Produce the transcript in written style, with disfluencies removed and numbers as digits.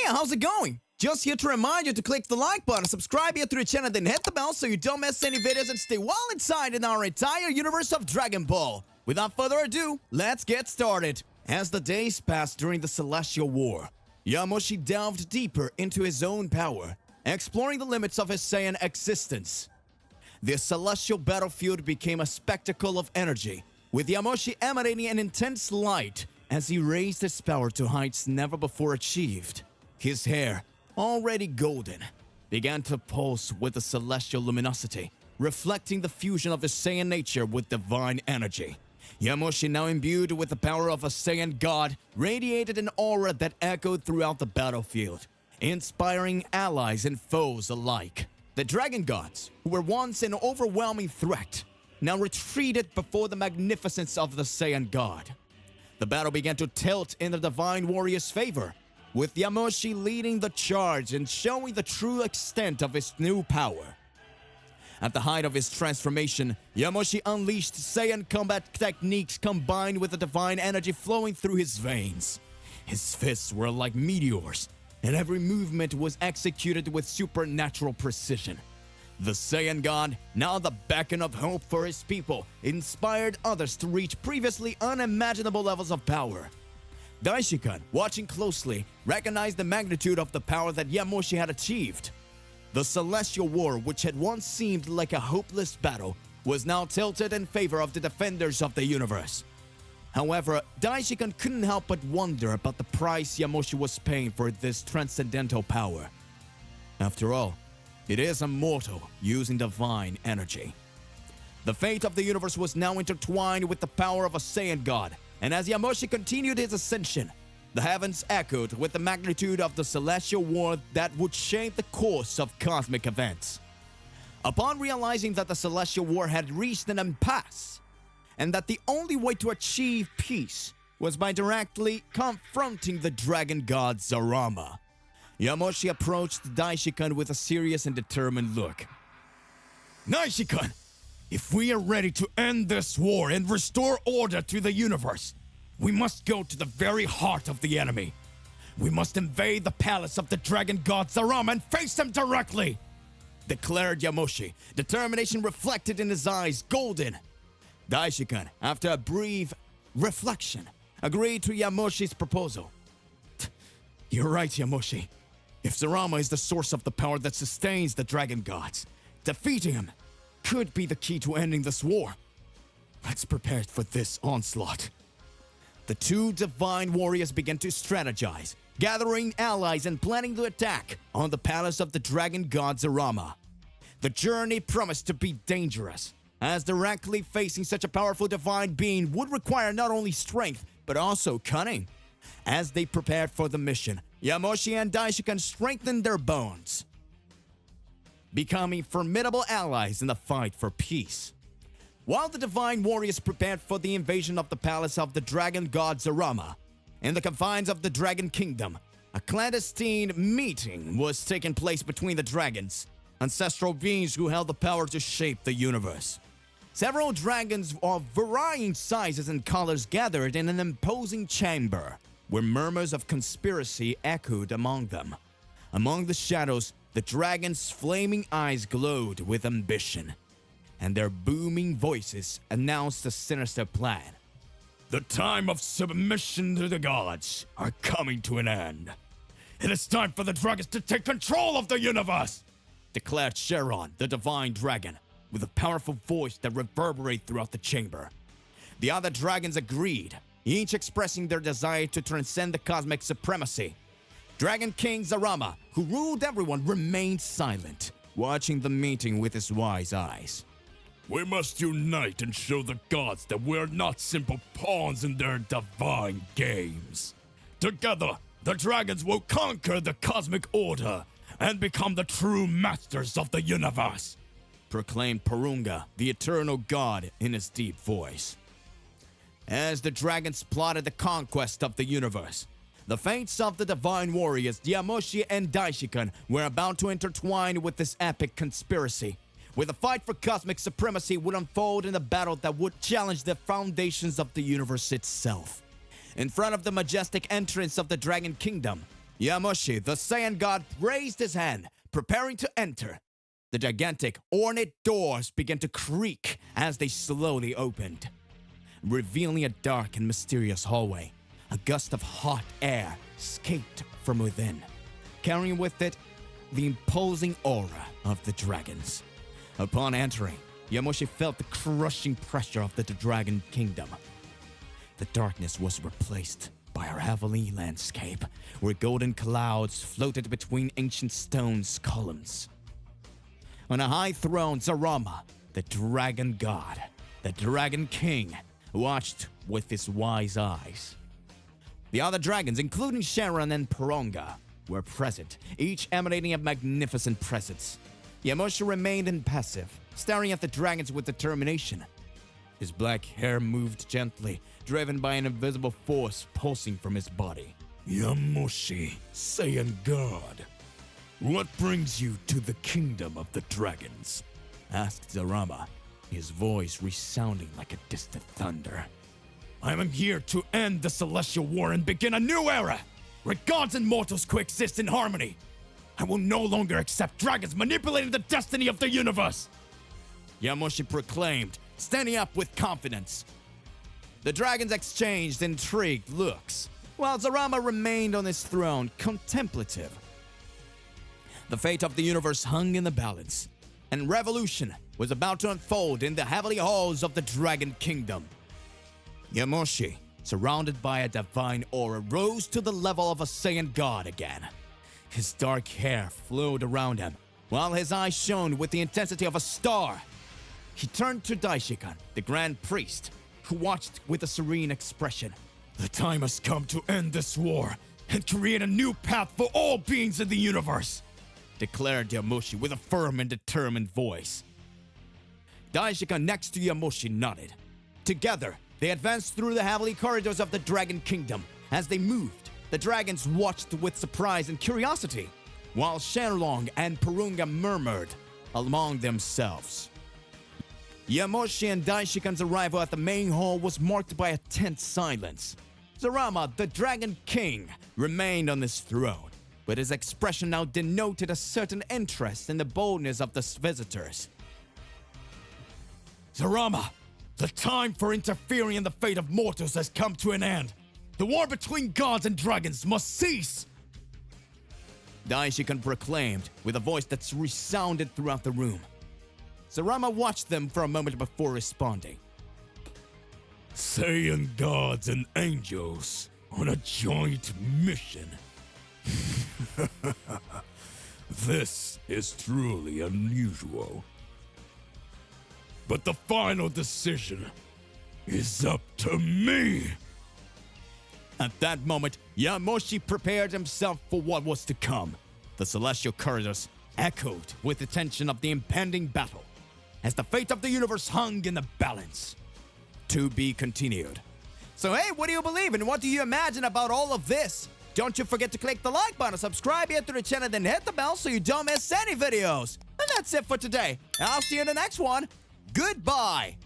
how's it going? Just here to remind you to click the like button, subscribe here to the channel, then hit the bell so you don't miss any videos and stay well inside in our entire universe of Dragon Ball. Without further ado, let's get started. As the days passed during the Celestial War, Yamoshi delved deeper into his own power, exploring the limits of his Saiyan existence. The celestial battlefield became a spectacle of energy, with Yamoshi emanating an intense light as he raised his power to heights never before achieved. His hair, already golden, began to pulse with the celestial luminosity, reflecting the fusion of his Saiyan nature with divine energy. Yamoshi, now imbued with the power of a Saiyan god, radiated an aura that echoed throughout the battlefield, inspiring allies and foes alike. The dragon gods, who were once an overwhelming threat, now retreated before the magnificence of the Saiyan god. The battle began to tilt in the divine warrior's favor, with Yamoshi leading the charge and showing the true extent of his new power. At the height of his transformation, Yamoshi unleashed Saiyan combat techniques combined with the divine energy flowing through his veins. His fists were like meteors, and every movement was executed with supernatural precision. The Saiyan god, now the beacon of hope for his people, inspired others to reach previously unimaginable levels of power. Daishinkan, watching closely, recognized the magnitude of the power that Yamoshi had achieved. The Celestial War, which had once seemed like a hopeless battle, was now tilted in favor of the defenders of the universe. However, Daishinkan couldn't help but wonder about the price Yamoshi was paying for this transcendental power. After all, it is a mortal using divine energy. The fate of the universe was now intertwined with the power of a Saiyan god, and as Yamoshi continued his ascension, the heavens echoed with the magnitude of the Celestial War that would shape the course of cosmic events. Upon realizing that the Celestial War had reached an impasse, and that the only way to achieve peace was by directly confronting the dragon god Zalama, Yamoshi approached Daishinkan with a serious and determined look. Daishinkan, if we are ready to end this war and restore order to the universe, we must go to the very heart of the enemy. We must invade the palace of the dragon god Zalama and face him directly, declared Yamoshi, determination reflected in his eyes, golden. Daishinkan, after a brief reflection, agreed to Yamoshi's proposal. You're right, Yamoshi. If Zalama is the source of the power that sustains the dragon gods, defeating him could be the key to ending this war. Let's prepare for this onslaught. The two divine warriors began to strategize, gathering allies and planning to attack on the palace of the dragon god Zalama. The journey promised to be dangerous, as directly facing such a powerful divine being would require not only strength, but also cunning. As they prepared for the mission, Yamoshi and Daishinkan strengthened their bonds, becoming formidable allies in the fight for peace. While the divine warriors prepared for the invasion of the palace of the dragon god Zalama, in the confines of the Dragon Kingdom, a clandestine meeting was taking place between the dragons, ancestral beings who held the power to shape the universe. Several dragons of varying sizes and colors gathered in an imposing chamber, where murmurs of conspiracy echoed among them. Among the shadows, the dragons' flaming eyes glowed with ambition, and their booming voices announced a sinister plan. The time of submission to the gods are coming to an end. It is time for the dragons to take control of the universe, declared Sharon, the divine dragon, with a powerful voice that reverberated throughout the chamber. The other dragons agreed, each expressing their desire to transcend the cosmic supremacy. Dragon King Zalama, who ruled everyone, remained silent, watching the meeting with his wise eyes. We must unite and show the gods that we're not simple pawns in their divine games. Together, the dragons will conquer the cosmic order and become the true masters of the universe, proclaimed Porunga, the eternal god, in his deep voice. As the dragons plotted the conquest of the universe, the fates of the divine warriors Yamoshi and Daishinkan were about to intertwine with this epic conspiracy, where the fight for cosmic supremacy would unfold in a battle that would challenge the foundations of the universe itself. In front of the majestic entrance of the Dragon Kingdom, Yamoshi, the Saiyan god, raised his hand, preparing to enter. The gigantic, ornate doors began to creak as they slowly opened, revealing a dark and mysterious hallway. A gust of hot air escaped from within, carrying with it the imposing aura of the dragons. Upon entering, Yamoshi felt the crushing pressure of the Dragon Kingdom. The darkness was replaced by a heavenly landscape where golden clouds floated between ancient stone's columns. On a high throne, Zalama, the dragon god, the Dragon King, watched with his wise eyes. The other dragons, including Sharon and Paronga, were present, each emanating a magnificent presence. Yamoshi remained impassive, staring at the dragons with determination. His black hair moved gently, driven by an invisible force pulsing from his body. Yamoshi, Saiyan God, what brings you to the kingdom of the dragons? Asked Zalama, his voice resounding like a distant thunder. I am here to end the celestial war and begin a new era, where gods and mortals coexist in harmony. I will no longer accept dragons manipulating the destiny of the universe, Yamoshi proclaimed, standing up with confidence. The dragons exchanged intrigued looks, while Zalama remained on his throne, contemplative. The fate of the universe hung in the balance, and revolution was about to unfold in the heavenly halls of the Dragon Kingdom. Yamoshi, surrounded by a divine aura, rose to the level of a Saiyan god again. His dark hair flowed around him, while his eyes shone with the intensity of a star. He turned to Daishinkan, the Grand Priest, who watched with a serene expression. The time has come to end this war and create a new path for all beings in the universe, declared Yamoshi with a firm and determined voice. Daishinkan next to Yamoshi nodded. Together, they advanced through the heavenly corridors of the Dragon Kingdom. As they moved, the dragons watched with surprise and curiosity, while Shenlong and Purunga murmured among themselves. Yamoshi and Daishinkan's arrival at the main hall was marked by a tense silence. Zalama, the Dragon King, remained on his throne, but his expression now denoted a certain interest in the boldness of the visitors. Zalama, the time for interfering in the fate of mortals has come to an end. The war between gods and dragons must cease, Daishinkan proclaimed with a voice that resounded throughout the room. Zalama watched them for a moment before responding. Saiyan gods and angels on a joint mission. This is truly unusual. But the final decision is up to me. At that moment, Yamoshi prepared himself for what was to come. The celestial corridors echoed with the tension of the impending battle, as the fate of the universe hung in the balance. To be continued. So hey, what do you believe in? What do you imagine about all of this? Don't you forget to click the like button, subscribe here to the channel, then hit the bell so you don't miss any videos. And that's it for today. I'll see you in the next one. Goodbye.